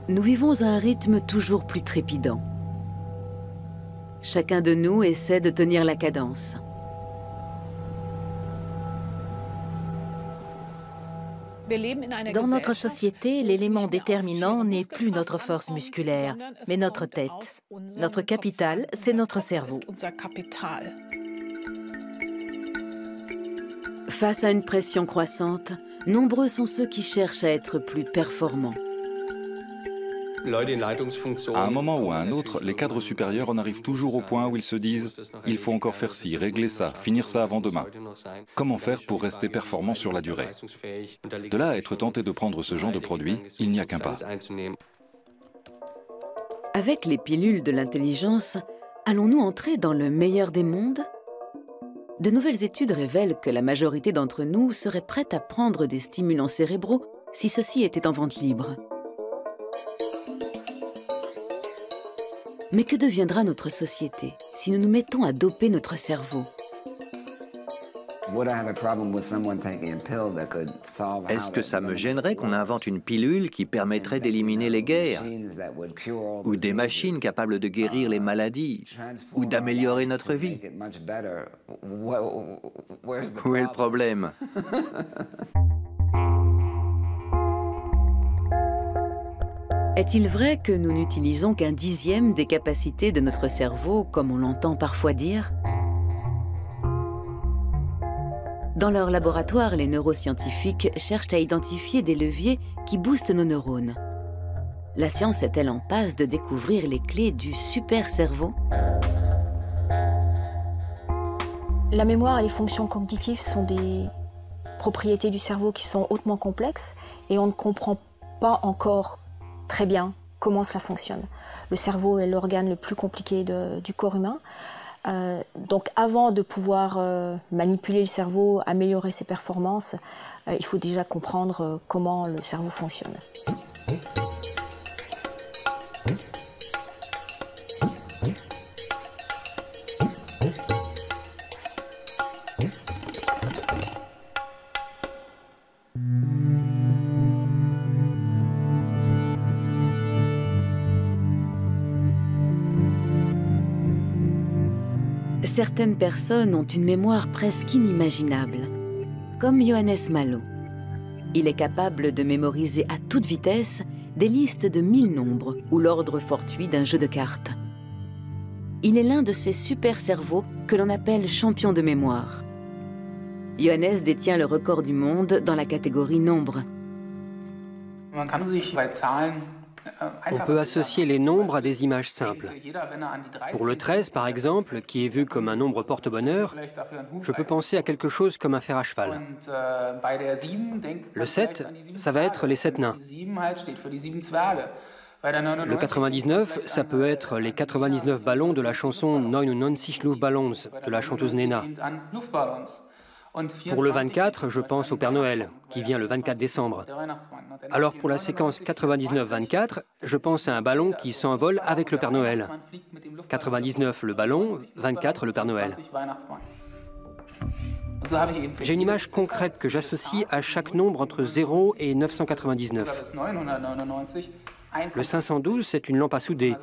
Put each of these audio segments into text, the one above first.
Nous vivons à un rythme toujours plus trépidant. Chacun de nous essaie de tenir la cadence. Dans notre société, l'élément déterminant n'est plus notre force musculaire, mais notre tête. Notre capital, c'est notre cerveau. Face à une pression croissante, nombreux sont ceux qui cherchent à être plus performants. À un moment ou à un autre, les cadres supérieurs en arrivent toujours au point où ils se disent « il faut encore faire ci, régler ça, finir ça avant demain ». Comment faire pour rester performant sur la durée? De là à être tenté de prendre ce genre de produit, il n'y a qu'un pas. Avec les pilules de l'intelligence, allons-nous entrer dans le meilleur des mondes? De nouvelles études révèlent que la majorité d'entre nous serait prête à prendre des stimulants cérébraux si ceux-ci étaient en vente libre. Mais que deviendra notre société si nous nous mettons à doper notre cerveau? Est-ce que ça me gênerait qu'on invente une pilule qui permettrait d'éliminer les guerres? Ou des machines capables de guérir les maladies? Ou d'améliorer notre vie? Où est le problème? Est-il vrai que nous n'utilisons qu'un dixième des capacités de notre cerveau, comme on l'entend parfois dire? Dans leur laboratoire, les neuroscientifiques cherchent à identifier des leviers qui boostent nos neurones. La science est-elle en passe de découvrir les clés du super cerveau? La mémoire et les fonctions cognitives sont des propriétés du cerveau qui sont hautement complexes et on ne comprend pas encore très bien comment cela fonctionne. Le cerveau est l'organe le plus compliqué du corps humain. Donc avant de pouvoir manipuler le cerveau, améliorer ses performances, il faut déjà comprendre comment le cerveau fonctionne. Certaines personnes ont une mémoire presque inimaginable, comme Johannes Malo. Il est capable de mémoriser à toute vitesse des listes de 1000 nombres ou l'ordre fortuit d'un jeu de cartes. Il est l'un de ces super cerveaux que l'on appelle champion de mémoire. Johannes détient le record du monde dans la catégorie nombre. On peut associer les nombres à des images simples. Pour le 13, par exemple, qui est vu comme un nombre porte-bonheur, je peux penser à quelque chose comme un fer à cheval. Le 7, ça va être les 7 nains. Le 99, ça peut être les 99 ballons de la chanson 99 Luftballons de la chanteuse Nena. Pour le 24, je pense au Père Noël, qui vient le 24 décembre. Alors pour la séquence 99-24, je pense à un ballon qui s'envole avec le Père Noël. 99 le ballon, 24 le Père Noël. J'ai une image concrète que j'associe à chaque nombre entre 0 et 999. Le 512, c'est une lampe à souder.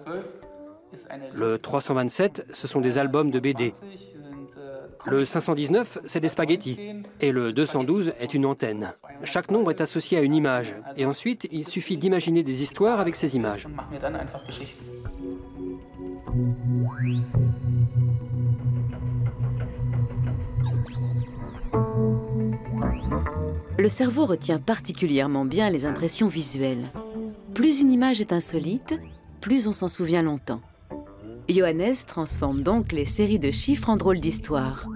Le 327, ce sont des albums de BD. Le 519, c'est des spaghettis. Et le 212 est une antenne. Chaque nombre est associé à une image. Et ensuite, il suffit d'imaginer des histoires avec ces images. Le cerveau retient particulièrement bien les impressions visuelles. Plus une image est insolite, plus on s'en souvient longtemps. Johannes transforme donc les séries de chiffres en drôles d'histoires.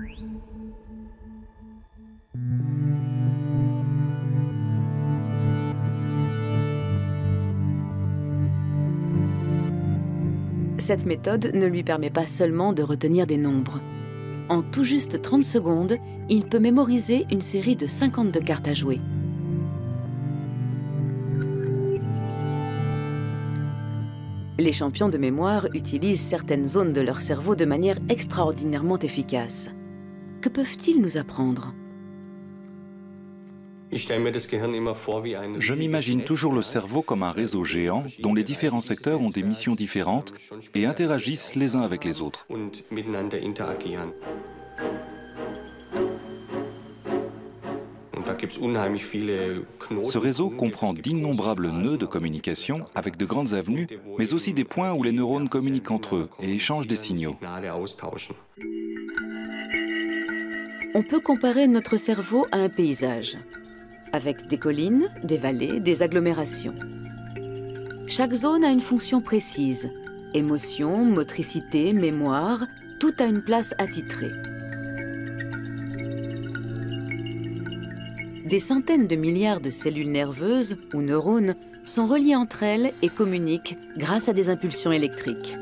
Cette méthode ne lui permet pas seulement de retenir des nombres. En tout juste 30 secondes, il peut mémoriser une série de 52 cartes à jouer. Les champions de mémoire utilisent certaines zones de leur cerveau de manière extraordinairement efficace. Que peuvent-ils nous apprendre? Je m'imagine toujours le cerveau comme un réseau géant dont les différents secteurs ont des missions différentes et interagissent les uns avec les autres. Ce réseau comprend d'innombrables nœuds de communication avec de grandes avenues, mais aussi des points où les neurones communiquent entre eux et échangent des signaux. On peut comparer notre cerveau à un paysage, avec des collines, des vallées, des agglomérations. Chaque zone a une fonction précise. Émotion, motricité, mémoire, tout a une place attitrée. Des centaines de milliards de cellules nerveuses ou neurones sont reliées entre elles et communiquent grâce à des impulsions électriques.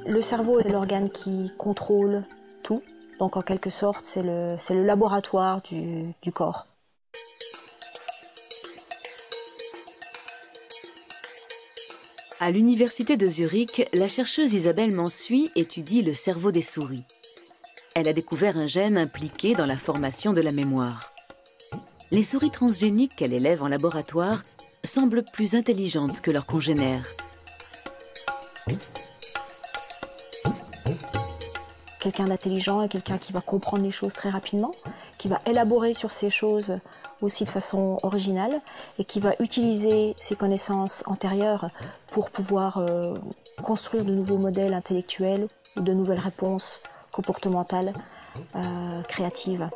Le cerveau est l'organe qui contrôle tout. Donc en quelque sorte, c'est le laboratoire du corps. À l'université de Zurich, la chercheuse Isabelle Mansuy étudie le cerveau des souris. Elle a découvert un gène impliqué dans la formation de la mémoire. Les souris transgéniques qu'elle élève en laboratoire semblent plus intelligentes que leurs congénères. Quelqu'un d'intelligent est quelqu'un qui va comprendre les choses très rapidement, qui va élaborer sur ces choses aussi de façon originale et qui va utiliser ses connaissances antérieures pour pouvoir construire de nouveaux modèles intellectuels ou de nouvelles réponses comportementales, créatives.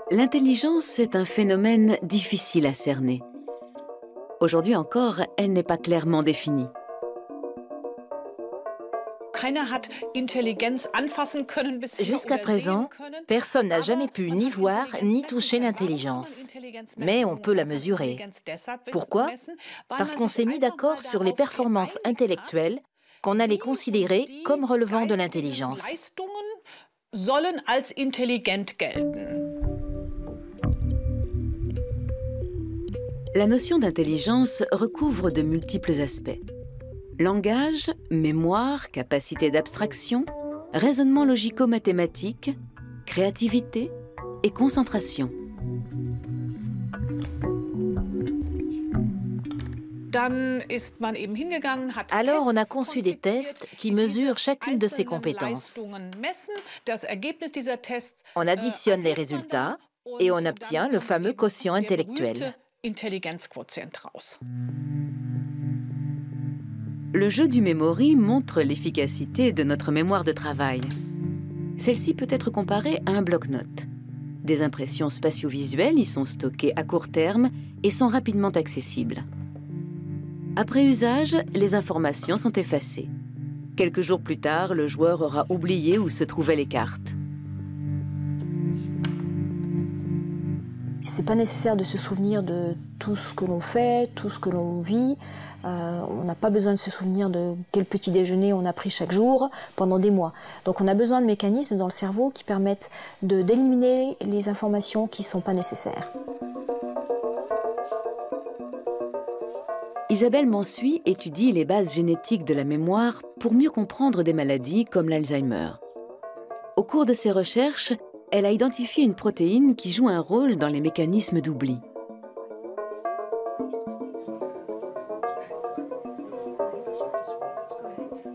L'intelligence est un phénomène difficile à cerner. Aujourd'hui encore, elle n'est pas clairement définie. Jusqu'à présent, personne n'a jamais pu ni voir ni toucher l'intelligence. Mais on peut la mesurer. Pourquoi? Parce qu'on s'est mis d'accord sur les performances intellectuelles qu'on allait considérer comme relevant de l'intelligence. La notion d'intelligence recouvre de multiples aspects. Langage, mémoire, capacité d'abstraction, raisonnement logico-mathématique, créativité et concentration. Alors on a conçu des tests qui mesurent chacune de ces compétences. On additionne les résultats et on obtient le fameux quotient intellectuel. Le jeu du memory montre l'efficacité de notre mémoire de travail. Celle-ci peut être comparée à un bloc-notes. Des impressions spatio-visuelles y sont stockées à court terme et sont rapidement accessibles. Après usage, les informations sont effacées. Quelques jours plus tard, le joueur aura oublié où se trouvaient les cartes. C'est pas nécessaire de se souvenir de tout ce que l'on fait, tout ce que l'on vit. On n'a pas besoin de se souvenir de quel petit déjeuner on a pris chaque jour pendant des mois. Donc on a besoin de mécanismes dans le cerveau qui permettent d'éliminer les informations qui ne sont pas nécessaires. Isabelle Mansuy étudie les bases génétiques de la mémoire pour mieux comprendre des maladies comme l'Alzheimer. Au cours de ses recherches, elle a identifié une protéine qui joue un rôle dans les mécanismes d'oubli.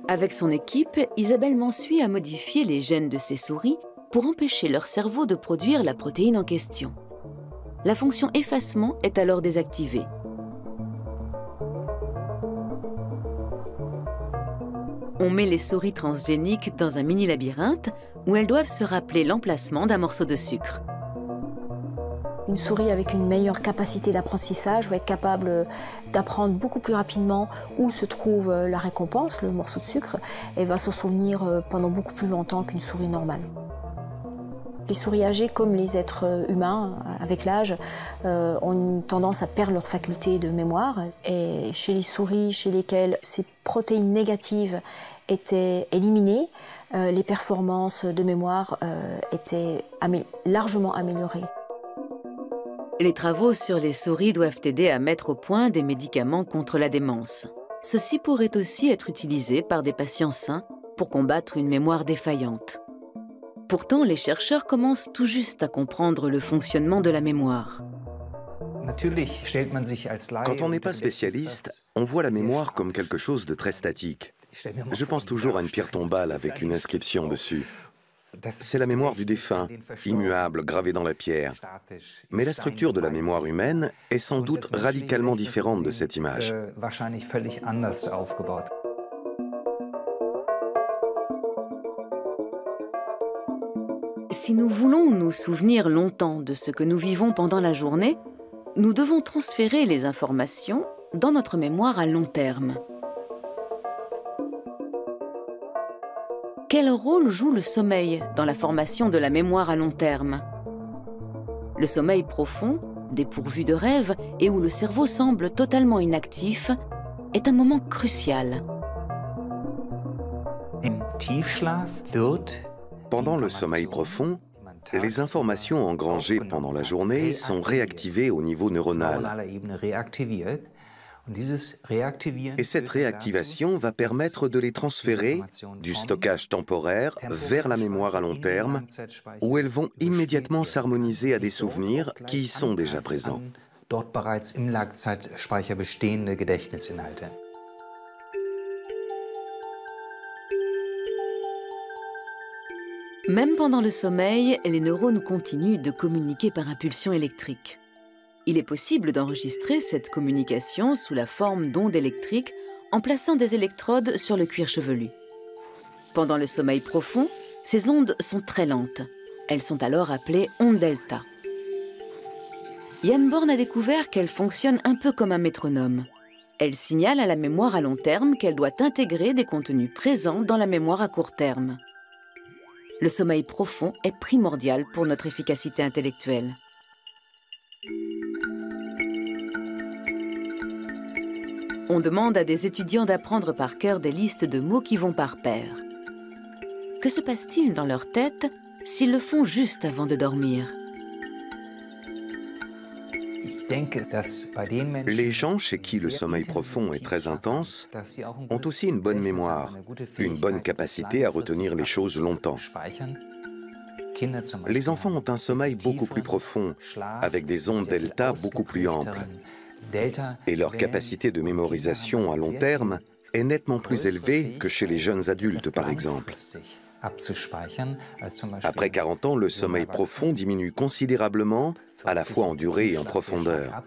Avec son équipe, Isabelle Mansuy a modifié les gènes de ces souris pour empêcher leur cerveau de produire la protéine en question. La fonction effacement est alors désactivée. On met les souris transgéniques dans un mini-labyrinthe où elles doivent se rappeler l'emplacement d'un morceau de sucre. Une souris avec une meilleure capacité d'apprentissage va être capable d'apprendre beaucoup plus rapidement où se trouve la récompense, le morceau de sucre, et va s'en souvenir pendant beaucoup plus longtemps qu'une souris normale. Les souris âgées, comme les êtres humains, avec l'âge, ont une tendance à perdre leur faculté de mémoire. Et chez les souris chez lesquelles ces protéines négatives étaient éliminées, les performances de mémoire étaient largement améliorées. Les travaux sur les souris doivent aider à mettre au point des médicaments contre la démence. Ceux-ci pourraient aussi être utilisés par des patients sains pour combattre une mémoire défaillante. Pourtant, les chercheurs commencent tout juste à comprendre le fonctionnement de la mémoire. Quand on n'est pas spécialiste, on voit la mémoire comme quelque chose de très statique. Je pense toujours à une pierre tombale avec une inscription dessus. C'est la mémoire du défunt, immuable, gravée dans la pierre. Mais la structure de la mémoire humaine est sans doute radicalement différente de cette image. Si nous voulons nous souvenir longtemps de ce que nous vivons pendant la journée, nous devons transférer les informations dans notre mémoire à long terme. Quel rôle joue le sommeil dans la formation de la mémoire à long terme? Le sommeil profond, dépourvu de rêves et où le cerveau semble totalement inactif, est un moment crucial. Pendant le sommeil profond, les informations engrangées pendant la journée sont réactivées au niveau neuronal. Et cette réactivation va permettre de les transférer du stockage temporaire vers la mémoire à long terme, où elles vont immédiatement s'harmoniser à des souvenirs qui y sont déjà présents. Même pendant le sommeil, les neurones continuent de communiquer par impulsion électrique. Il est possible d'enregistrer cette communication sous la forme d'ondes électriques en plaçant des électrodes sur le cuir chevelu. Pendant le sommeil profond, ces ondes sont très lentes. Elles sont alors appelées ondes delta. Jan Born a découvert qu'elles fonctionnent un peu comme un métronome. Elles signalent à la mémoire à long terme qu'elle doit intégrer des contenus présents dans la mémoire à court terme. Le sommeil profond est primordial pour notre efficacité intellectuelle. On demande à des étudiants d'apprendre par cœur des listes de mots qui vont par paire. Que se passe-t-il dans leur tête s'ils le font juste avant de dormir? Les gens chez qui le sommeil profond est très intense ont aussi une bonne mémoire, une bonne capacité à retenir les choses longtemps. Les enfants ont un sommeil beaucoup plus profond, avec des ondes delta beaucoup plus amples. Et leur capacité de mémorisation à long terme est nettement plus élevée que chez les jeunes adultes, par exemple. Après 40 ans, le sommeil profond diminue considérablement, à la fois en durée et en profondeur.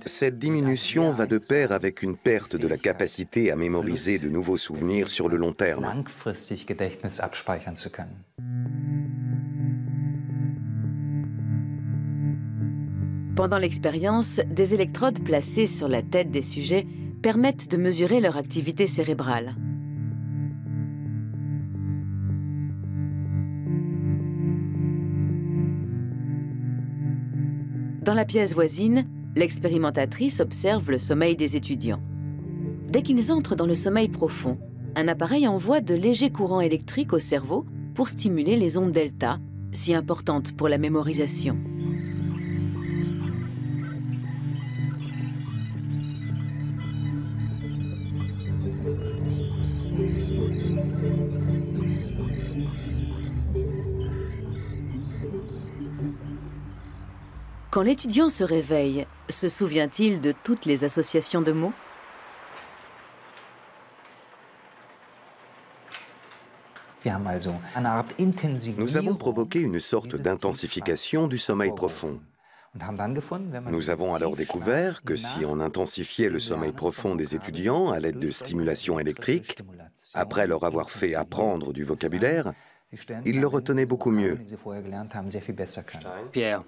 Cette diminution va de pair avec une perte de la capacité à mémoriser de nouveaux souvenirs sur le long terme. Pendant l'expérience, des électrodes placées sur la tête des sujets permettent de mesurer leur activité cérébrale. Dans la pièce voisine, l'expérimentatrice observe le sommeil des étudiants. Dès qu'ils entrent dans le sommeil profond, un appareil envoie de légers courants électriques au cerveau pour stimuler les ondes delta, si importantes pour la mémorisation. Quand l'étudiant se réveille, se souvient-il de toutes les associations de mots? Nous avons provoqué une sorte d'intensification du sommeil profond. Nous avons alors découvert que si on intensifiait le sommeil profond des étudiants à l'aide de stimulation électrique, après leur avoir fait apprendre du vocabulaire, ils le retenaient beaucoup mieux. Pierre.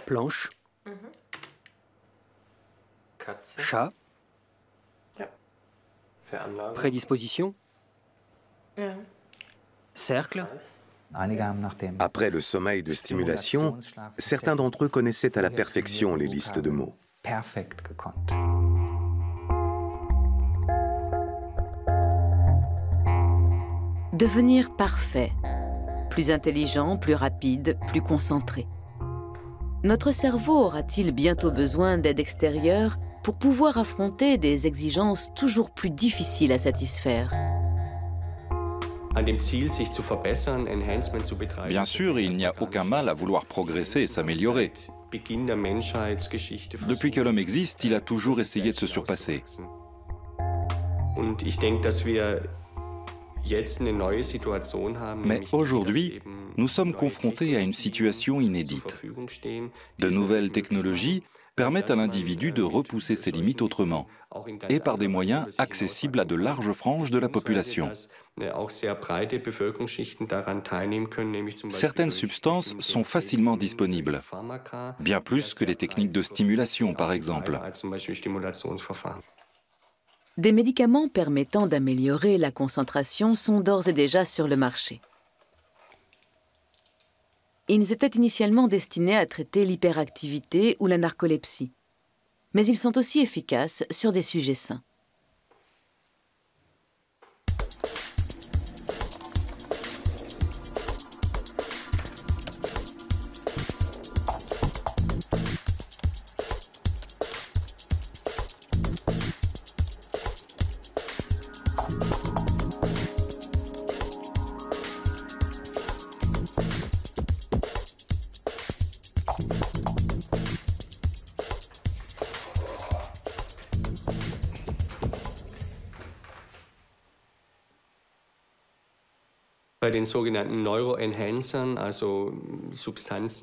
Planche. Chat. Prédisposition. Cercle. Après le sommeil de stimulation, certains d'entre eux connaissaient à la perfection les listes de mots. Devenir parfait, plus intelligent, plus rapide, plus concentré. Notre cerveau aura-t-il bientôt besoin d'aide extérieure pour pouvoir affronter des exigences toujours plus difficiles à satisfaire? Bien sûr, il n'y a aucun mal à vouloir progresser et s'améliorer. Depuis que l'homme existe, il a toujours essayé de se surpasser. Mais aujourd'hui, nous sommes confrontés à une situation inédite. De nouvelles technologies permettent à l'individu de repousser ses limites autrement, et par des moyens accessibles à de larges franges de la population. Certaines substances sont facilement disponibles, bien plus que les techniques de stimulation, par exemple. Des médicaments permettant d'améliorer la concentration sont d'ores et déjà sur le marché. Ils étaient initialement destinés à traiter l'hyperactivité ou la narcolepsie, mais ils sont aussi efficaces sur des sujets sains.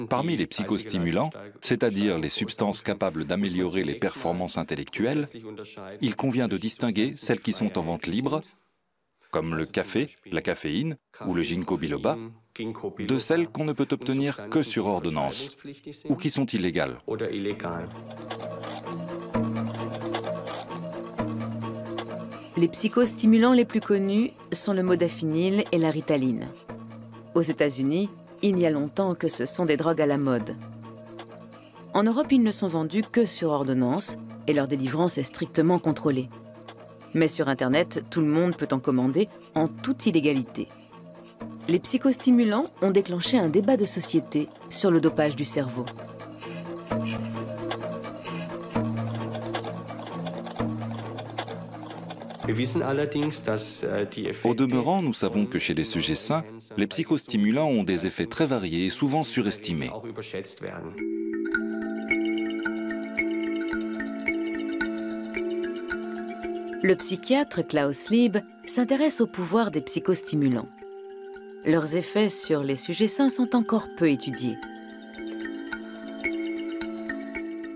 Parmi les psychostimulants, c'est-à-dire les substances capables d'améliorer les performances intellectuelles, il convient de distinguer celles qui sont en vente libre, comme le café, la caféine ou le ginkgo biloba, de celles qu'on ne peut obtenir que sur ordonnance ou qui sont illégales. Les psychostimulants les plus connus sont le modafinil et la ritaline. Aux États-Unis, il y a longtemps que ce sont des drogues à la mode. En Europe, ils ne sont vendus que sur ordonnance et leur délivrance est strictement contrôlée. Mais sur Internet, tout le monde peut en commander en toute illégalité. Les psychostimulants ont déclenché un débat de société sur le dopage du cerveau. Au demeurant, nous savons que chez les sujets sains, les psychostimulants ont des effets très variés et souvent surestimés. Le psychiatre Klaus Lieb s'intéresse au pouvoir des psychostimulants. Leurs effets sur les sujets sains sont encore peu étudiés.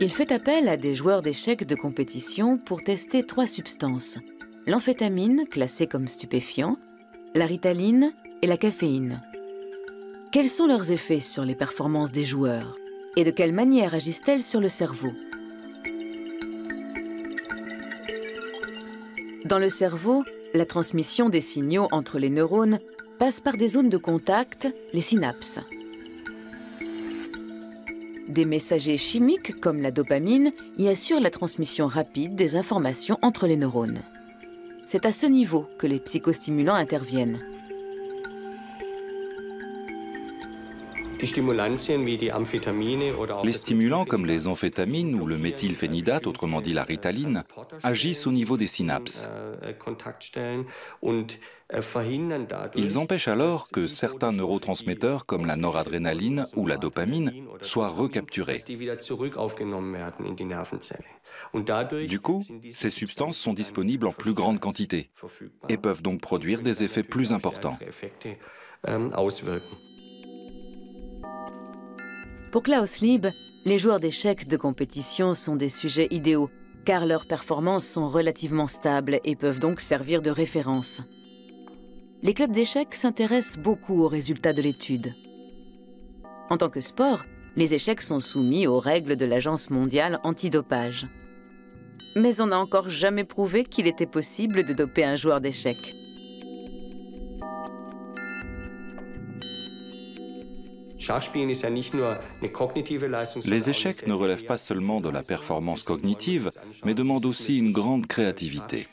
Il fait appel à des joueurs d'échecs de compétition pour tester 3 substances. L'amphétamine, classée comme stupéfiant, la ritaline et la caféine. Quels sont leurs effets sur les performances des joueurs? Et de quelle manière agissent-elles sur le cerveau? Dans le cerveau, la transmission des signaux entre les neurones passe par des zones de contact, les synapses. Des messagers chimiques, comme la dopamine, y assurent la transmission rapide des informations entre les neurones. C'est à ce niveau que les psychostimulants interviennent. Les stimulants comme les amphétamines ou le méthylphénidate, autrement dit la ritaline, agissent au niveau des synapses. Ils empêchent alors que certains neurotransmetteurs comme la noradrénaline ou la dopamine soient recapturés. Du coup, ces substances sont disponibles en plus grande quantité et peuvent donc produire des effets plus importants. Pour Klaus Lieb, les joueurs d'échecs de compétition sont des sujets idéaux, car leurs performances sont relativement stables et peuvent donc servir de référence. Les clubs d'échecs s'intéressent beaucoup aux résultats de l'étude. En tant que sport, les échecs sont soumis aux règles de l'Agence mondiale antidopage. Mais on n'a encore jamais prouvé qu'il était possible de doper un joueur d'échecs. Les échecs ne relèvent pas seulement de la performance cognitive, mais demandent aussi une grande créativité.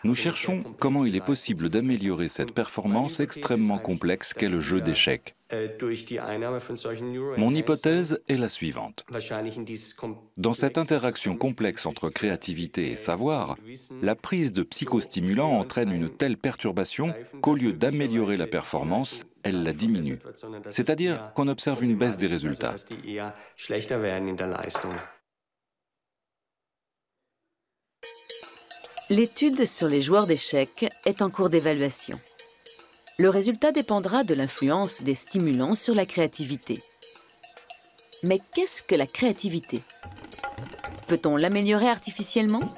Nous cherchons comment il est possible d'améliorer cette performance extrêmement complexe qu'est le jeu d'échecs. Mon hypothèse est la suivante. Dans cette interaction complexe entre créativité et savoir, la prise de psychostimulants entraîne une telle perturbation qu'au lieu d'améliorer la performance, elle la diminue. C'est-à-dire qu'on observe une baisse des résultats. L'étude sur les joueurs d'échecs est en cours d'évaluation. Le résultat dépendra de l'influence des stimulants sur la créativité. Mais qu'est-ce que la créativité? Peut-on l'améliorer artificiellement?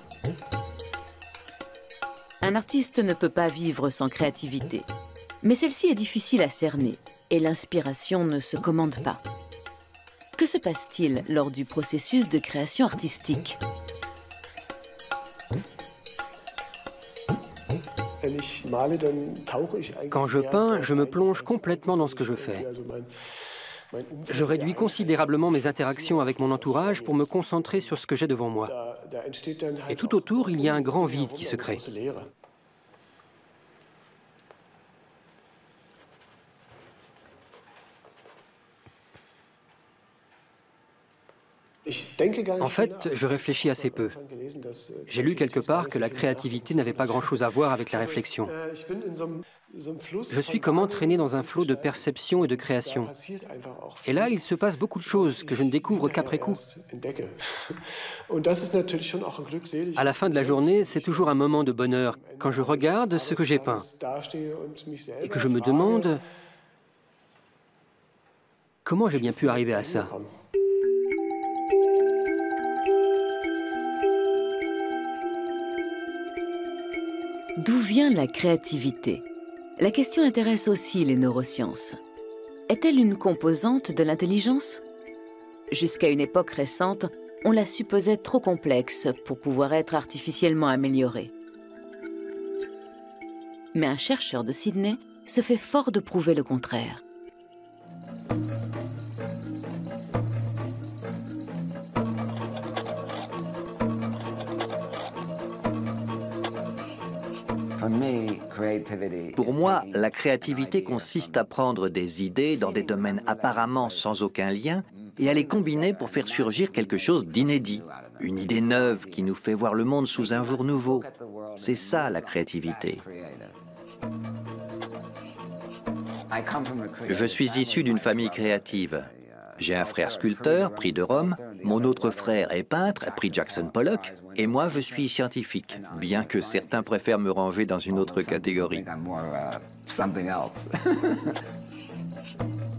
Un artiste ne peut pas vivre sans créativité. Mais celle-ci est difficile à cerner et l'inspiration ne se commande pas. Que se passe-t-il lors du processus de création artistique? Quand je peins, je me plonge complètement dans ce que je fais. Je réduis considérablement mes interactions avec mon entourage pour me concentrer sur ce que j'ai devant moi. Et tout autour, il y a un grand vide qui se crée. En fait, je réfléchis assez peu. J'ai lu quelque part que la créativité n'avait pas grand-chose à voir avec la réflexion. Je suis comme entraîné dans un flot de perception et de création. Et là, il se passe beaucoup de choses que je ne découvre qu'après coup. À la fin de la journée, c'est toujours un moment de bonheur quand je regarde ce que j'ai peint et que je me demande comment j'ai bien pu arriver à ça. D'où vient la créativité? La question intéresse aussi les neurosciences. Est-elle une composante de l'intelligence? Jusqu'à une époque récente, on la supposait trop complexe pour pouvoir être artificiellement améliorée. Mais un chercheur de Sydney se fait fort de prouver le contraire. Pour moi, la créativité consiste à prendre des idées dans des domaines apparemment sans aucun lien et à les combiner pour faire surgir quelque chose d'inédit. Une idée neuve qui nous fait voir le monde sous un jour nouveau. C'est ça la créativité. Je suis issu d'une famille créative. J'ai un frère sculpteur, prix de Rome, mon autre frère est peintre, prix Jackson Pollock, et moi je suis scientifique, bien que certains préfèrent me ranger dans une autre catégorie.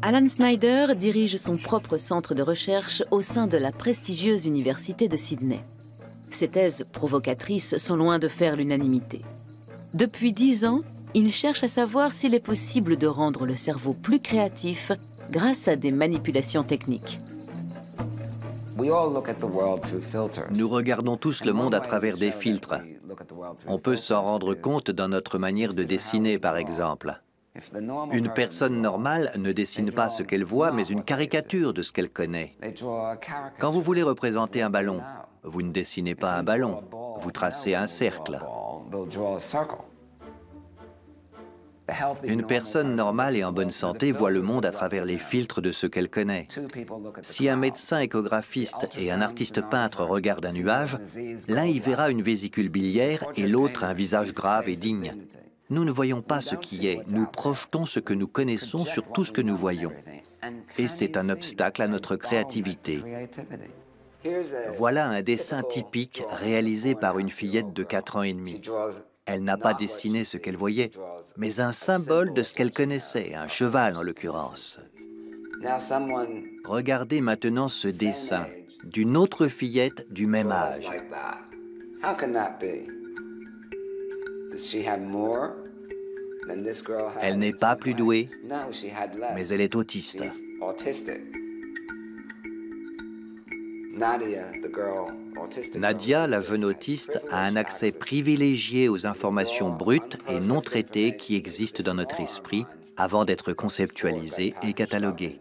Alan Snyder dirige son propre centre de recherche au sein de la prestigieuse université de Sydney. Ses thèses provocatrices sont loin de faire l'unanimité. Depuis 10 ans, il cherche à savoir s'il est possible de rendre le cerveau plus créatif grâce à des manipulations techniques. Nous regardons tous le monde à travers des filtres. On peut s'en rendre compte dans notre manière de dessiner, par exemple. Une personne normale ne dessine pas ce qu'elle voit, mais une caricature de ce qu'elle connaît. Quand vous voulez représenter un ballon, vous ne dessinez pas un ballon, vous tracez un cercle. Une personne normale et en bonne santé voit le monde à travers les filtres de ce qu'elle connaît. Si un médecin échographiste et un artiste peintre regardent un nuage, l'un y verra une vésicule biliaire et l'autre un visage grave et digne. Nous ne voyons pas ce qui est, nous projetons ce que nous connaissons sur tout ce que nous voyons. Et c'est un obstacle à notre créativité. Voilà un dessin typique réalisé par une fillette de 4 ans et demi. Elle n'a pas dessiné ce qu'elle voyait, mais un symbole de ce qu'elle connaissait, un cheval en l'occurrence. Regardez maintenant ce dessin d'une autre fillette du même âge. Elle n'est pas plus douée, mais elle est autiste. Nadia, la jeune autiste, a un accès privilégié aux informations brutes et non traitées qui existent dans notre esprit avant d'être conceptualisées et cataloguées.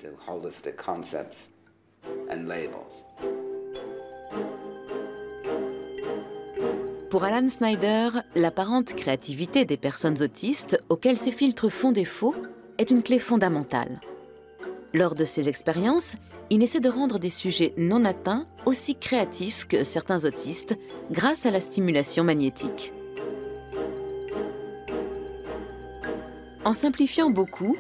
Pour Alan Snyder, l'apparente créativité des personnes autistes auxquelles ces filtres font défaut est une clé fondamentale. Lors de ces expériences, il essaie de rendre des sujets non atteints aussi créatifs que certains autistes grâce à la stimulation magnétique. En simplifiant beaucoup,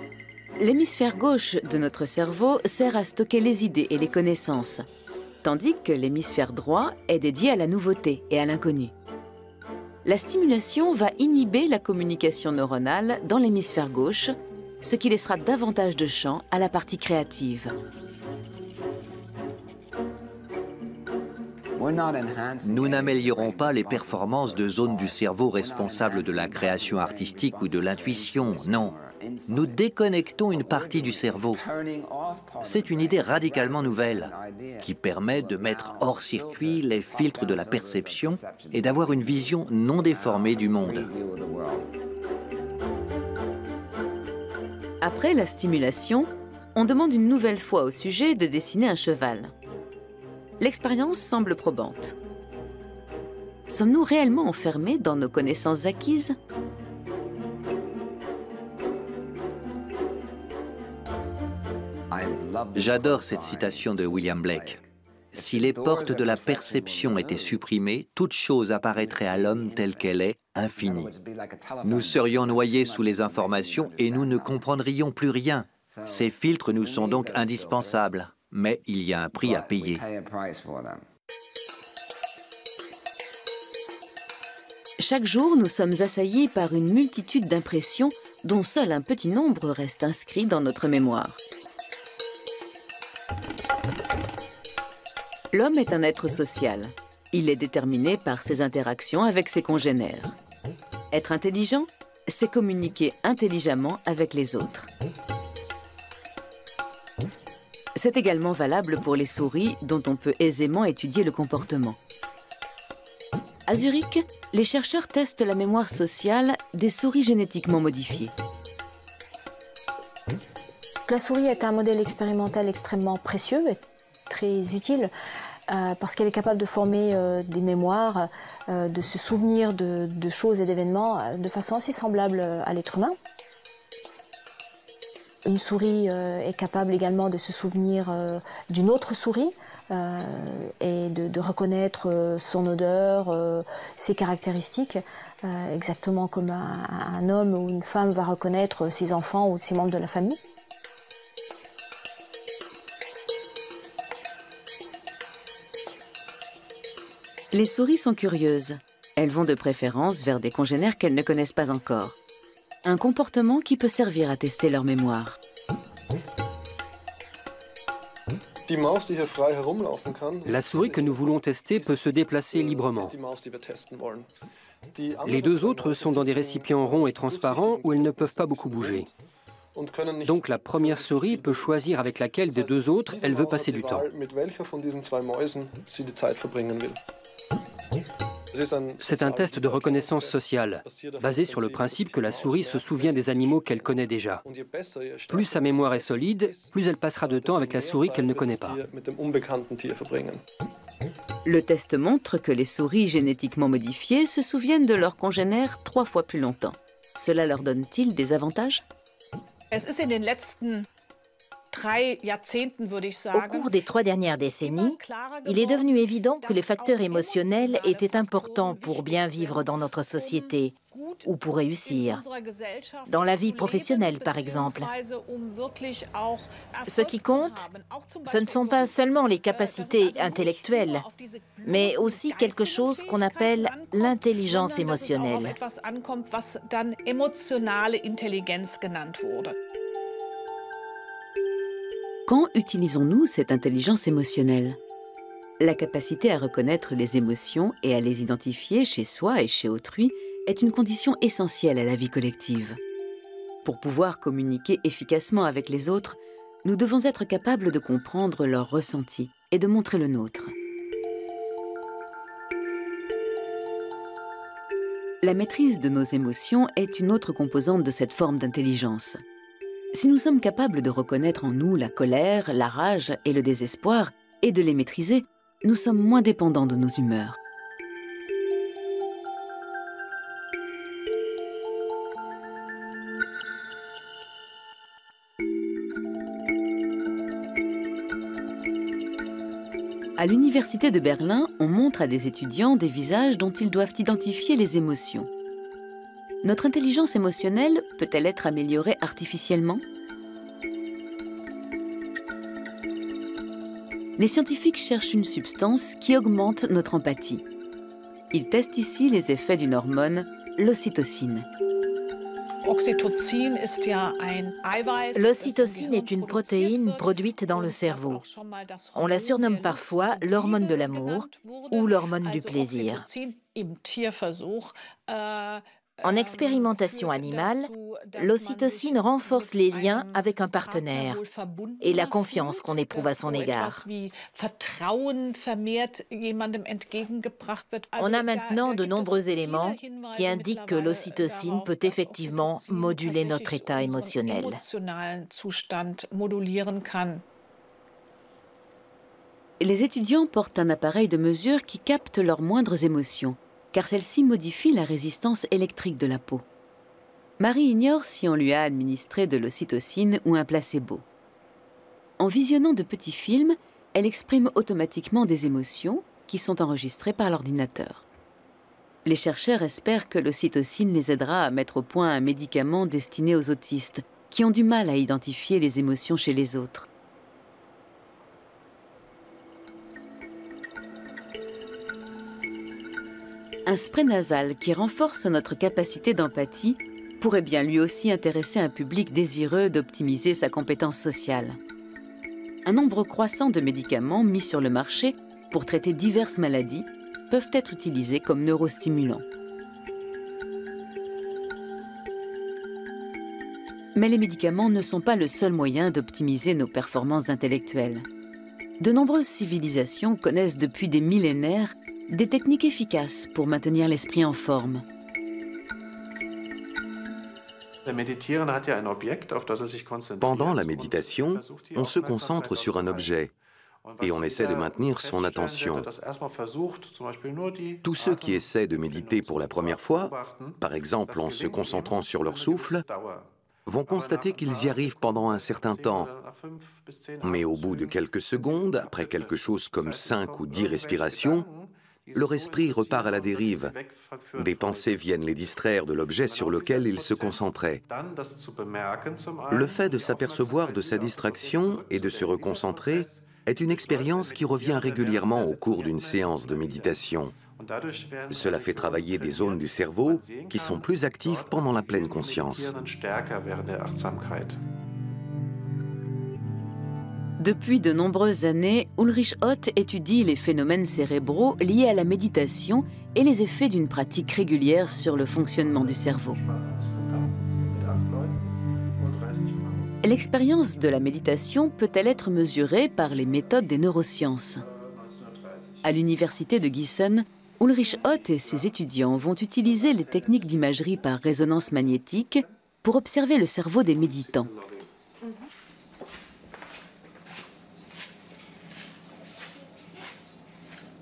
l'hémisphère gauche de notre cerveau sert à stocker les idées et les connaissances, tandis que l'hémisphère droit est dédié à la nouveauté et à l'inconnu. La stimulation va inhiber la communication neuronale dans l'hémisphère gauche, ce qui laissera davantage de champ à la partie créative. Nous n'améliorons pas les performances de zones du cerveau responsables de la création artistique ou de l'intuition, non. Nous déconnectons une partie du cerveau. C'est une idée radicalement nouvelle qui permet de mettre hors circuit les filtres de la perception et d'avoir une vision non déformée du monde. Après la stimulation, on demande une nouvelle fois au sujet de dessiner un cheval. L'expérience semble probante. Sommes-nous réellement enfermés dans nos connaissances acquises ? J'adore cette citation de William Blake. Si les portes de la perception étaient supprimées, toute chose apparaîtrait à l'homme telle qu'elle est, infinie. Nous serions noyés sous les informations et nous ne comprendrions plus rien. Ces filtres nous sont donc indispensables, mais il y a un prix à payer. Chaque jour, nous sommes assaillis par une multitude d'impressions dont seul un petit nombre reste inscrit dans notre mémoire. L'homme est un être social. Il est déterminé par ses interactions avec ses congénères. Être intelligent, c'est communiquer intelligemment avec les autres. C'est également valable pour les souris, dont on peut aisément étudier le comportement. À Zurich, les chercheurs testent la mémoire sociale des souris génétiquement modifiées. La souris est un modèle expérimental extrêmement précieux et très utile parce qu'elle est capable de former des mémoires, de se souvenir de choses et d'événements de façon assez semblable à l'être humain. Une souris est capable également de se souvenir d'une autre souris et de reconnaître son odeur, ses caractéristiques, exactement comme un homme ou une femme va reconnaître ses enfants ou ses membres de la famille. Les souris sont curieuses. Elles vont de préférence vers des congénères qu'elles ne connaissent pas encore. Un comportement qui peut servir à tester leur mémoire. La souris que nous voulons tester peut se déplacer librement. Les deux autres sont dans des récipients ronds et transparents où elles ne peuvent pas beaucoup bouger. Donc la première souris peut choisir avec laquelle des deux autres elle veut passer du temps. C'est un test de reconnaissance sociale, basé sur le principe que la souris se souvient des animaux qu'elle connaît déjà. Plus sa mémoire est solide, plus elle passera de temps avec la souris qu'elle ne connaît pas. Le test montre que les souris génétiquement modifiées se souviennent de leurs congénères 3 fois plus longtemps. Cela leur donne-t-il des avantages ? Au cours des 3 dernières décennies, il est devenu évident que les facteurs émotionnels étaient importants pour bien vivre dans notre société ou pour réussir. Dans la vie professionnelle, par exemple. Ce qui compte, ce ne sont pas seulement les capacités intellectuelles, mais aussi quelque chose qu'on appelle l'intelligence émotionnelle. Quand utilisons-nous cette intelligence émotionnelle ? La capacité à reconnaître les émotions et à les identifier chez soi et chez autrui est une condition essentielle à la vie collective. Pour pouvoir communiquer efficacement avec les autres, nous devons être capables de comprendre leurs ressentis et de montrer le nôtre. La maîtrise de nos émotions est une autre composante de cette forme d'intelligence. Si nous sommes capables de reconnaître en nous la colère, la rage et le désespoir, et de les maîtriser, nous sommes moins dépendants de nos humeurs. À l'université de Berlin, on montre à des étudiants des visages dont ils doivent identifier les émotions. Notre intelligence émotionnelle peut-elle être améliorée artificiellement? Les scientifiques cherchent une substance qui augmente notre empathie. Ils testent ici les effets d'une hormone, l'ocytocine. L'ocytocine est une protéine produite dans le cerveau. On la surnomme parfois l'hormone de l'amour ou l'hormone du plaisir. En expérimentation animale, l'ocytocine renforce les liens avec un partenaire et la confiance qu'on éprouve à son égard. On a maintenant de nombreux éléments qui indiquent que l'ocytocine peut effectivement moduler notre état émotionnel. Les étudiants portent un appareil de mesure qui capte leurs moindres émotions, car celle-ci modifie la résistance électrique de la peau. Marie ignore si on lui a administré de l'ocytocine ou un placebo. En visionnant de petits films, elle exprime automatiquement des émotions qui sont enregistrées par l'ordinateur. Les chercheurs espèrent que l'ocytocine les aidera à mettre au point un médicament destiné aux autistes qui ont du mal à identifier les émotions chez les autres. Un spray nasal qui renforce notre capacité d'empathie pourrait bien lui aussi intéresser un public désireux d'optimiser sa compétence sociale. Un nombre croissant de médicaments mis sur le marché pour traiter diverses maladies peuvent être utilisés comme neurostimulants. Mais les médicaments ne sont pas le seul moyen d'optimiser nos performances intellectuelles. De nombreuses civilisations connaissent depuis des millénaires des techniques efficaces pour maintenir l'esprit en forme. Pendant la méditation, on se concentre sur un objet et on essaie de maintenir son attention. Tous ceux qui essaient de méditer pour la première fois, par exemple en se concentrant sur leur souffle, vont constater qu'ils y arrivent pendant un certain temps. Mais au bout de quelques secondes, après quelque chose comme 5 ou 10 respirations, leur esprit repart à la dérive. Des pensées viennent les distraire de l'objet sur lequel ils se concentraient. Le fait de s'apercevoir de sa distraction et de se reconcentrer est une expérience qui revient régulièrement au cours d'une séance de méditation. Cela fait travailler des zones du cerveau qui sont plus actives pendant la pleine conscience. Depuis de nombreuses années, Ulrich Ott étudie les phénomènes cérébraux liés à la méditation et les effets d'une pratique régulière sur le fonctionnement du cerveau. L'expérience de la méditation peut-elle être mesurée par les méthodes des neurosciences? À l'université de Gießen, Ulrich Ott et ses étudiants vont utiliser les techniques d'imagerie par résonance magnétique pour observer le cerveau des méditants.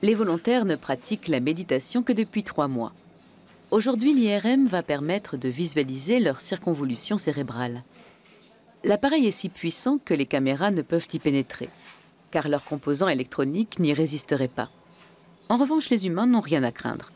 Les volontaires ne pratiquent la méditation que depuis 3 mois. Aujourd'hui, l'IRM va permettre de visualiser leur circonvolution cérébrale. L'appareil est si puissant que les caméras ne peuvent y pénétrer, car leurs composants électroniques n'y résisteraient pas. En revanche, les humains n'ont rien à craindre.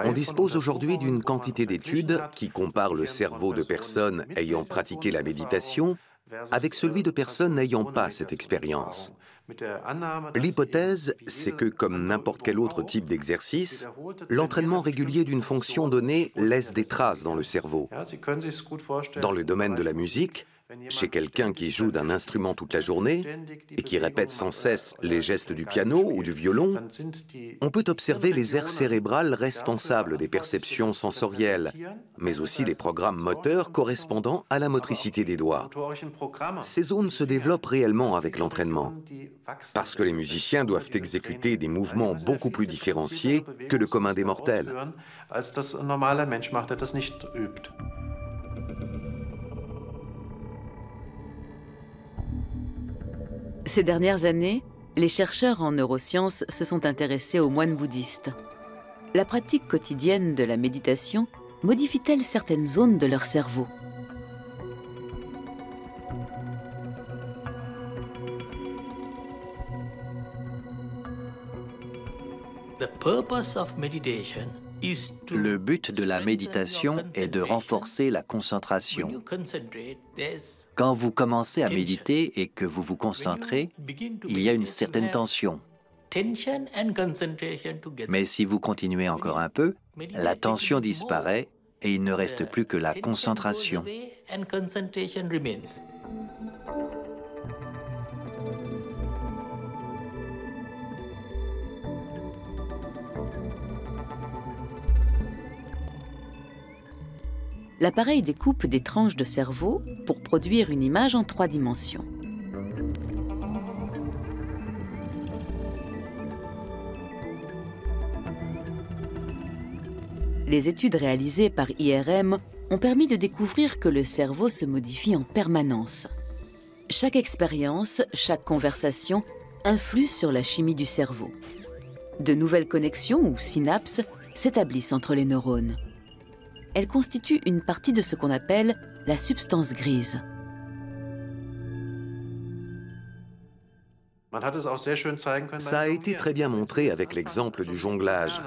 On dispose aujourd'hui d'une quantité d'études qui comparent le cerveau de personnes ayant pratiqué la méditation avec celui de personnes n'ayant pas cette expérience. L'hypothèse, c'est que, comme n'importe quel autre type d'exercice, l'entraînement régulier d'une fonction donnée laisse des traces dans le cerveau. Dans le domaine de la musique, chez quelqu'un qui joue d'un instrument toute la journée et qui répète sans cesse les gestes du piano ou du violon, on peut observer les aires cérébrales responsables des perceptions sensorielles, mais aussi les programmes moteurs correspondant à la motricité des doigts. Ces zones se développent réellement avec l'entraînement, parce que les musiciens doivent exécuter des mouvements beaucoup plus différenciés que le commun des mortels. Ces dernières années, les chercheurs en neurosciences se sont intéressés aux moines bouddhistes. La pratique quotidienne de la méditation modifie-t-elle certaines zones de leur cerveau? Le but de la méditation est de renforcer la concentration. Quand vous commencez à méditer et que vous vous concentrez, il y a une certaine tension. Mais si vous continuez encore un peu, la tension disparaît et il ne reste plus que la concentration. L'appareil découpe des tranches de cerveau pour produire une image en 3 dimensions. Les études réalisées par IRM ont permis de découvrir que le cerveau se modifie en permanence. Chaque expérience, chaque conversation influe sur la chimie du cerveau. De nouvelles connexions ou synapses s'établissent entre les neurones. Elles constituent une partie de ce qu'on appelle la substance grise. Ça a été très bien montré avec l'exemple du jonglage.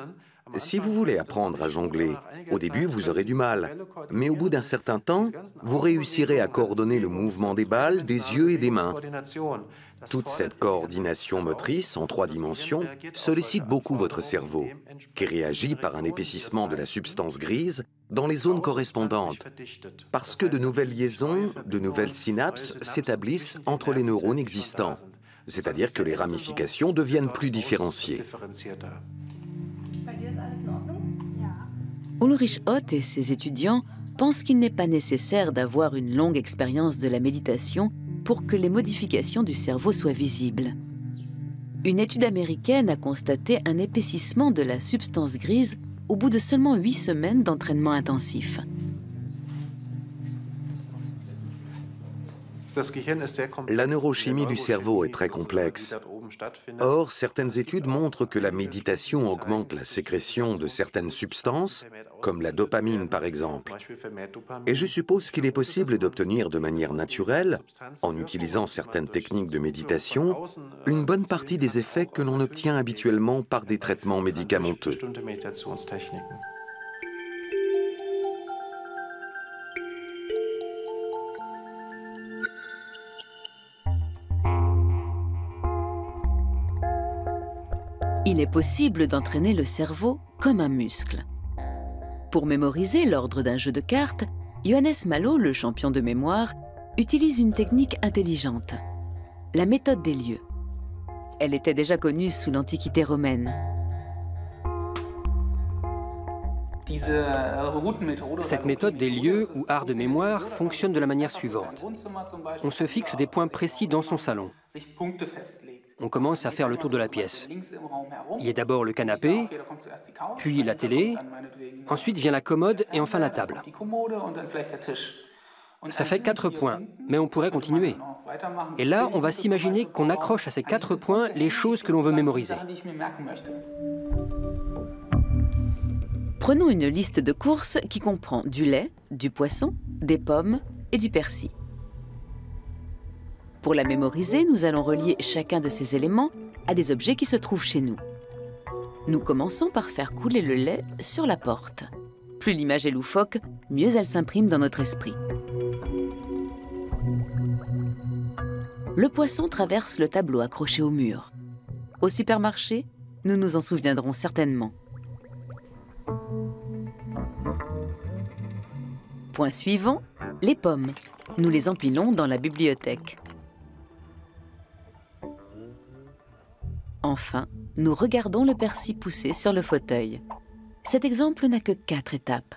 Si vous voulez apprendre à jongler, au début vous aurez du mal, mais au bout d'un certain temps, vous réussirez à coordonner le mouvement des balles, des yeux et des mains. Toute cette coordination motrice en 3 dimensions sollicite beaucoup votre cerveau, qui réagit par un épaississement de la substance grise dans les zones correspondantes, parce que de nouvelles liaisons, de nouvelles synapses s'établissent entre les neurones existants, c'est-à-dire que les ramifications deviennent plus différenciées. Ulrich Ott et ses étudiants pensent qu'il n'est pas nécessaire d'avoir une longue expérience de la méditation pour que les modifications du cerveau soient visibles. Une étude américaine a constaté un épaississement de la substance grise au bout de seulement 8 semaines d'entraînement intensif. La neurochimie du cerveau est très complexe. Or, certaines études montrent que la méditation augmente la sécrétion de certaines substances, comme la dopamine par exemple. Et je suppose qu'il est possible d'obtenir de manière naturelle, en utilisant certaines techniques de méditation, une bonne partie des effets que l'on obtient habituellement par des traitements médicamenteux. Il est possible d'entraîner le cerveau comme un muscle. Pour mémoriser l'ordre d'un jeu de cartes, Johannes Malo, le champion de mémoire, utilise une technique intelligente, la méthode des lieux. Elle était déjà connue sous l'Antiquité romaine. Cette méthode des lieux ou art de mémoire fonctionne de la manière suivante. On se fixe des points précis dans son salon. On commence à faire le tour de la pièce. Il y a d'abord le canapé, puis la télé, ensuite vient la commode et enfin la table. Ça fait 4 points, mais on pourrait continuer. Et là, on va s'imaginer qu'on accroche à ces 4 points les choses que l'on veut mémoriser. Prenons une liste de courses qui comprend du lait, du poisson, des pommes et du persil. Pour la mémoriser, nous allons relier chacun de ces éléments à des objets qui se trouvent chez nous. Nous commençons par faire couler le lait sur la porte. Plus l'image est loufoque, mieux elle s'imprime dans notre esprit. Le poisson traverse le tableau accroché au mur. Au supermarché, nous nous en souviendrons certainement. Point suivant, les pommes. Nous les empilons dans la bibliothèque. Enfin, nous regardons le persil pousser sur le fauteuil. Cet exemple n'a que 4 étapes.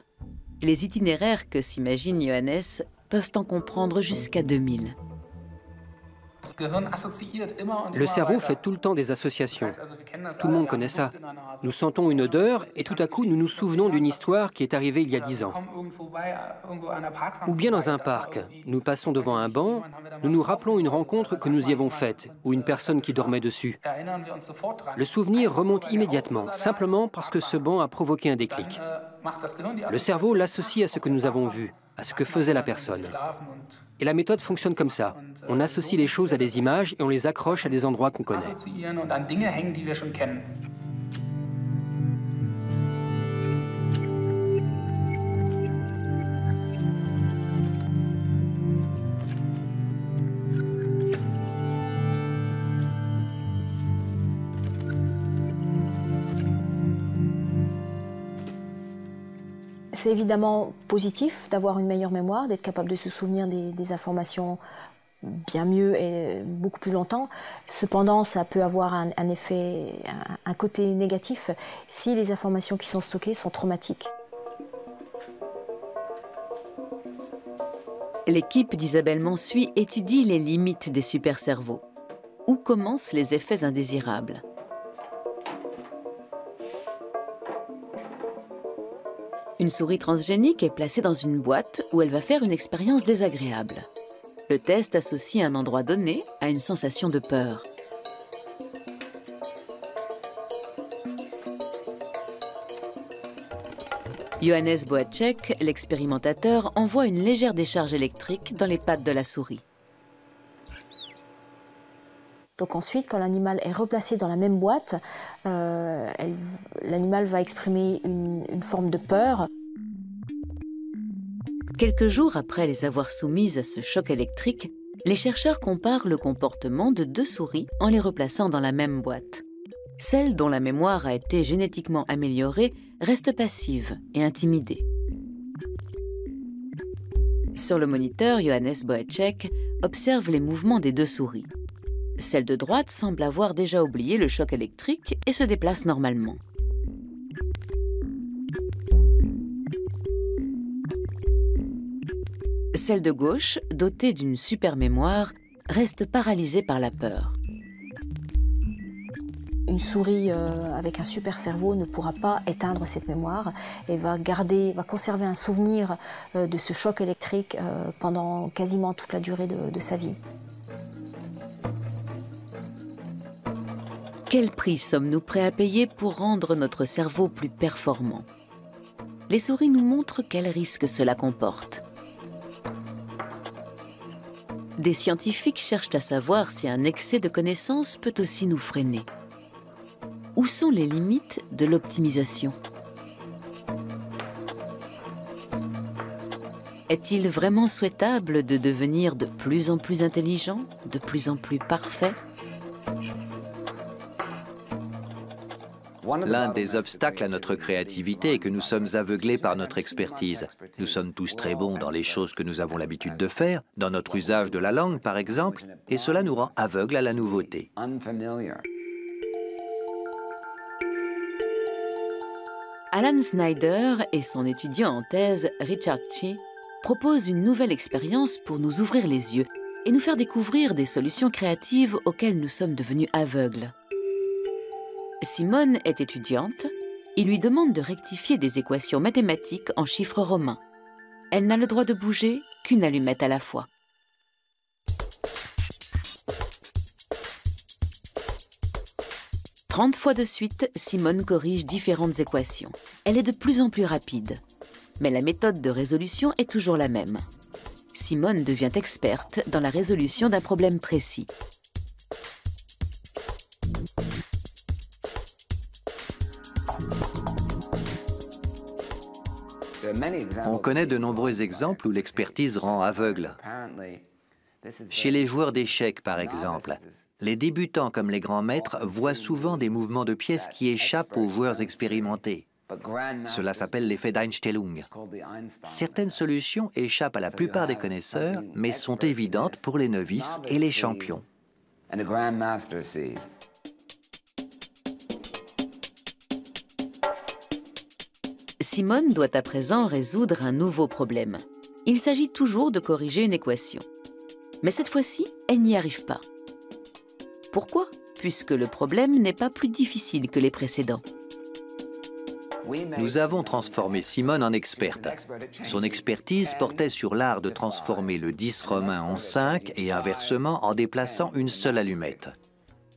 Les itinéraires que s'imagine Johannes peuvent en comprendre jusqu'à 2000. Le cerveau fait tout le temps des associations. Tout le monde connaît ça. Nous sentons une odeur et tout à coup nous nous souvenons d'une histoire qui est arrivée il y a 10 ans. Ou bien dans un parc, nous passons devant un banc, nous nous rappelons une rencontre que nous y avons faite, ou une personne qui dormait dessus. Le souvenir remonte immédiatement, simplement parce que ce banc a provoqué un déclic. Le cerveau l'associe à ce que nous avons vu, à ce que faisait la personne. Et la méthode fonctionne comme ça. On associe les choses à des images et on les accroche à des endroits qu'on connaît. C'est évidemment positif d'avoir une meilleure mémoire, d'être capable de se souvenir des informations bien mieux et beaucoup plus longtemps. Cependant, ça peut avoir un effet, un côté négatif si les informations qui sont stockées sont traumatiques. L'équipe d'Isabelle Mansuy étudie les limites des super-cerveaux. Où commencent les effets indésirables? Une souris transgénique est placée dans une boîte où elle va faire une expérience désagréable. Le test associe un endroit donné à une sensation de peur. Johannes Boacek, l'expérimentateur, envoie une légère décharge électrique dans les pattes de la souris. Donc ensuite, quand l'animal est replacé dans la même boîte, l'animal va exprimer une forme de peur. Quelques jours après les avoir soumises à ce choc électrique, les chercheurs comparent le comportement de 2 souris en les replaçant dans la même boîte. Celle dont la mémoire a été génétiquement améliorée reste passive et intimidée. Sur le moniteur, Johannes Boacek observe les mouvements des 2 souris. Celle de droite semble avoir déjà oublié le choc électrique et se déplace normalement. Celle de gauche, dotée d'une super mémoire, reste paralysée par la peur. Une souris avec un super cerveau ne pourra pas éteindre cette mémoire et va conserver un souvenir de ce choc électrique pendant quasiment toute la durée de sa vie. Quel prix sommes-nous prêts à payer pour rendre notre cerveau plus performant? Les souris nous montrent quels risques cela comporte. Des scientifiques cherchent à savoir si un excès de connaissances peut aussi nous freiner. Où sont les limites de l'optimisation? Est-il vraiment souhaitable de devenir de plus en plus intelligent, de plus en plus parfait? L'un des obstacles à notre créativité est que nous sommes aveuglés par notre expertise. Nous sommes tous très bons dans les choses que nous avons l'habitude de faire, dans notre usage de la langue par exemple, et cela nous rend aveugles à la nouveauté. Alan Snyder et son étudiant en thèse, Richard Chi, proposent une nouvelle expérience pour nous ouvrir les yeux et nous faire découvrir des solutions créatives auxquelles nous sommes devenus aveugles. Simone est étudiante. Il lui demande de rectifier des équations mathématiques en chiffres romains. Elle n'a le droit de bouger qu'une allumette à la fois. « 30 fois de suite, Simone corrige différentes équations. Elle est de plus en plus rapide. Mais la méthode de résolution est toujours la même. Simone devient experte dans la résolution d'un problème précis. On connaît de nombreux exemples où l'expertise rend aveugle. Chez les joueurs d'échecs, par exemple, les débutants comme les grands maîtres voient souvent des mouvements de pièces qui échappent aux joueurs expérimentés. Cela s'appelle l'effet d'Einstellung. Certaines solutions échappent à la plupart des connaisseurs, mais sont évidentes pour les novices et les champions. Simone doit à présent résoudre un nouveau problème. Il s'agit toujours de corriger une équation. Mais cette fois-ci, elle n'y arrive pas. Pourquoi? Puisque le problème n'est pas plus difficile que les précédents. Nous avons transformé Simone en experte. Son expertise portait sur l'art de transformer le 10 romain en 5 et inversement en déplaçant une seule allumette.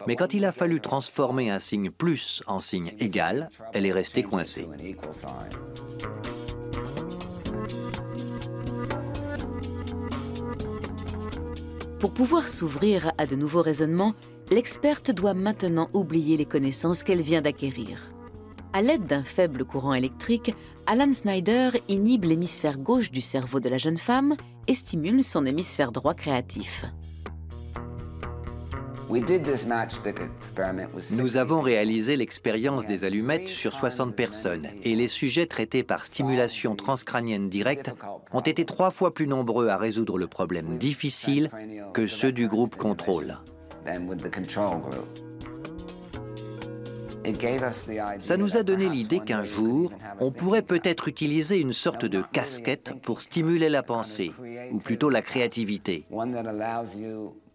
Mais quand il a fallu transformer un signe plus en signe égal, elle est restée coincée. Pour pouvoir s'ouvrir à de nouveaux raisonnements, l'experte doit maintenant oublier les connaissances qu'elle vient d'acquérir. À l'aide d'un faible courant électrique, Alan Snyder inhibe l'hémisphère gauche du cerveau de la jeune femme et stimule son hémisphère droit créatif. Nous avons réalisé l'expérience des allumettes sur 60 personnes et les sujets traités par stimulation transcrânienne directe ont été 3 fois plus nombreux à résoudre le problème difficile que ceux du groupe contrôle. Ça nous a donné l'idée qu'un jour, on pourrait peut-être utiliser une sorte de casquette pour stimuler la pensée, ou plutôt la créativité.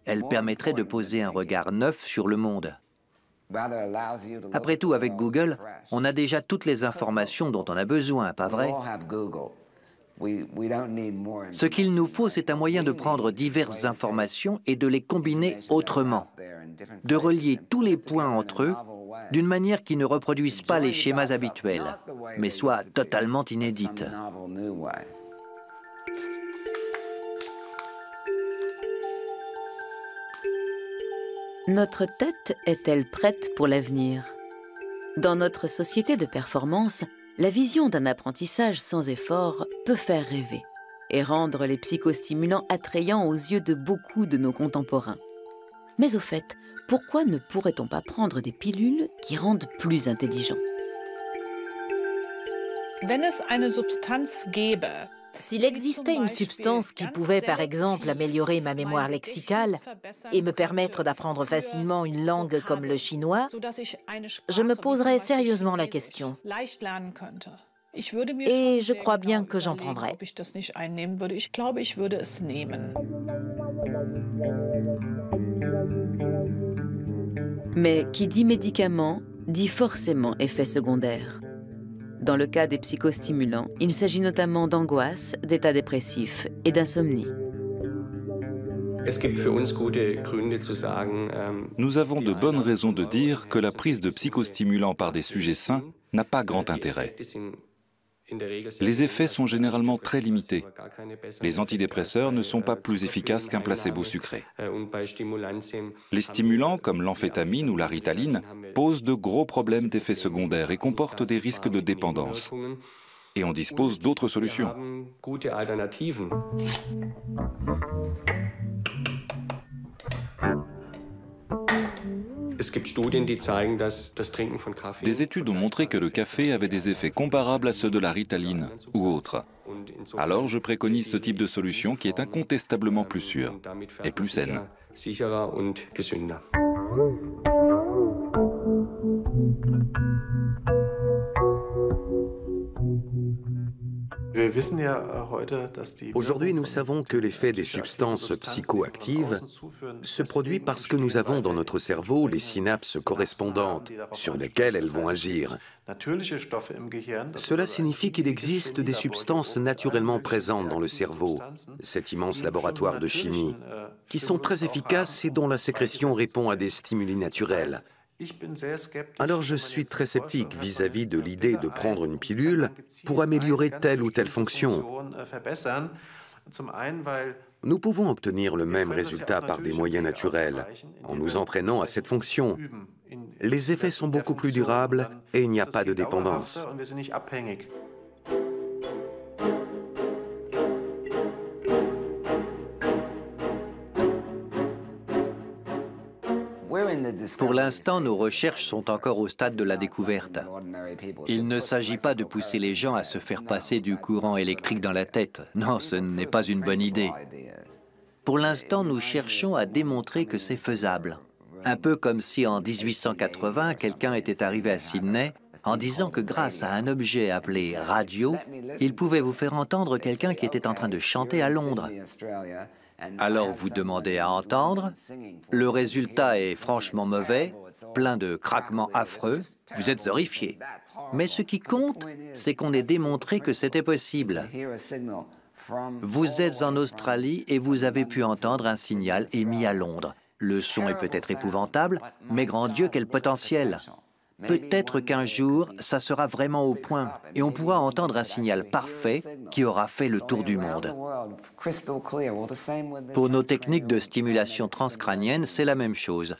Elle permettrait de poser un regard neuf sur le monde. Après tout, avec Google, on a déjà toutes les informations dont on a besoin, pas vrai? Ce qu'il nous faut, c'est un moyen de prendre diverses informations et de les combiner autrement, de relier tous les points entre eux d'une manière qui ne reproduise pas les schémas habituels, mais soit totalement inédite. Notre tête est-elle prête pour l'avenir? Dans notre société de performance, la vision d'un apprentissage sans effort peut faire rêver et rendre les psychostimulants attrayants aux yeux de beaucoup de nos contemporains. Mais au fait, pourquoi ne pourrait-on pas prendre des pilules qui rendent plus intelligent? S'il existait une substance qui pouvait, par exemple, améliorer ma mémoire lexicale et me permettre d'apprendre facilement une langue comme le chinois, je me poserais sérieusement la question. Et je crois bien que j'en prendrais. Mais qui dit médicament, dit forcément effet secondaire. Dans le cas des psychostimulants, il s'agit notamment d'angoisse, d'état dépressif et d'insomnie. Nous avons de bonnes raisons de dire que la prise de psychostimulants par des sujets sains n'a pas grand intérêt. Les effets sont généralement très limités. Les antidépresseurs ne sont pas plus efficaces qu'un placebo sucré. Les stimulants, comme l'amphétamine ou la ritaline, posent de gros problèmes d'effets secondaires et comportent des risques de dépendance. Et on dispose d'autres solutions. Des études ont montré que le café avait des effets comparables à ceux de la ritaline ou autres. Alors je préconise ce type de solution qui est incontestablement plus sûre et plus saine. Aujourd'hui, nous savons que l'effet des substances psychoactives se produit parce que nous avons dans notre cerveau les synapses correspondantes sur lesquelles elles vont agir. Cela signifie qu'il existe des substances naturellement présentes dans le cerveau, cet immense laboratoire de chimie, qui sont très efficaces et dont la sécrétion répond à des stimuli naturels. Alors je suis très sceptique vis-à-vis de l'idée de prendre une pilule pour améliorer telle ou telle fonction. Nous pouvons obtenir le même résultat par des moyens naturels, en nous entraînant à cette fonction. Les effets sont beaucoup plus durables et il n'y a pas de dépendance. Pour l'instant, nos recherches sont encore au stade de la découverte. Il ne s'agit pas de pousser les gens à se faire passer du courant électrique dans la tête. Non, ce n'est pas une bonne idée. Pour l'instant, nous cherchons à démontrer que c'est faisable. Un peu comme si en 1880, quelqu'un était arrivé à Sydney en disant que grâce à un objet appelé radio, il pouvait vous faire entendre quelqu'un qui était en train de chanter à Londres. Alors vous demandez à entendre, le résultat est franchement mauvais, plein de craquements affreux, vous êtes horrifié. Mais ce qui compte, c'est qu'on ait démontré que c'était possible. Vous êtes en Australie et vous avez pu entendre un signal émis à Londres. Le son est peut-être épouvantable, mais grand Dieu, quel potentiel! Peut-être qu'un jour, ça sera vraiment au point et on pourra entendre un signal parfait qui aura fait le tour du monde. Pour nos techniques de stimulation transcrânienne, c'est la même chose.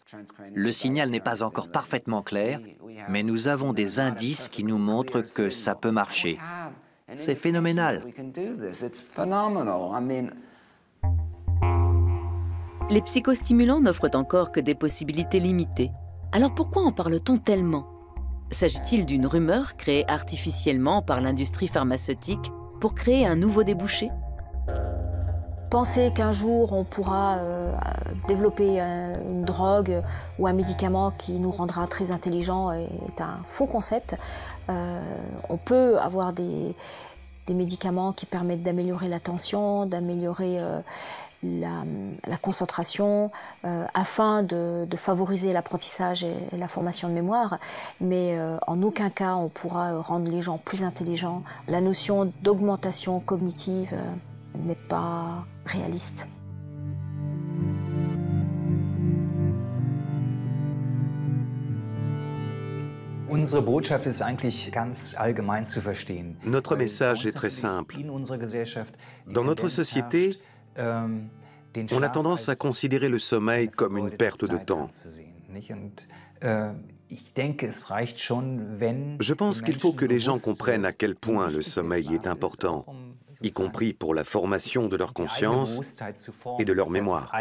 Le signal n'est pas encore parfaitement clair, mais nous avons des indices qui nous montrent que ça peut marcher. C'est phénoménal. Les psychostimulants n'offrent encore que des possibilités limitées. Alors pourquoi en parle-t-on tellement? S'agit-il d'une rumeur créée artificiellement par l'industrie pharmaceutique pour créer un nouveau débouché? Penser qu'un jour on pourra développer une drogue ou un médicament qui nous rendra très intelligents est un faux concept. On peut avoir des médicaments qui permettent d'améliorer l'attention, d'améliorer la concentration, afin de favoriser l'apprentissage et la formation de mémoire, mais en aucun cas on pourra rendre les gens plus intelligents. La notion d'augmentation cognitive n'est pas réaliste. Notre message est très simple. Dans notre société, on a tendance à considérer le sommeil comme une perte de temps. Je pense qu'il faut que les gens comprennent à quel point le sommeil est important, y compris pour la formation de leur conscience et de leur mémoire.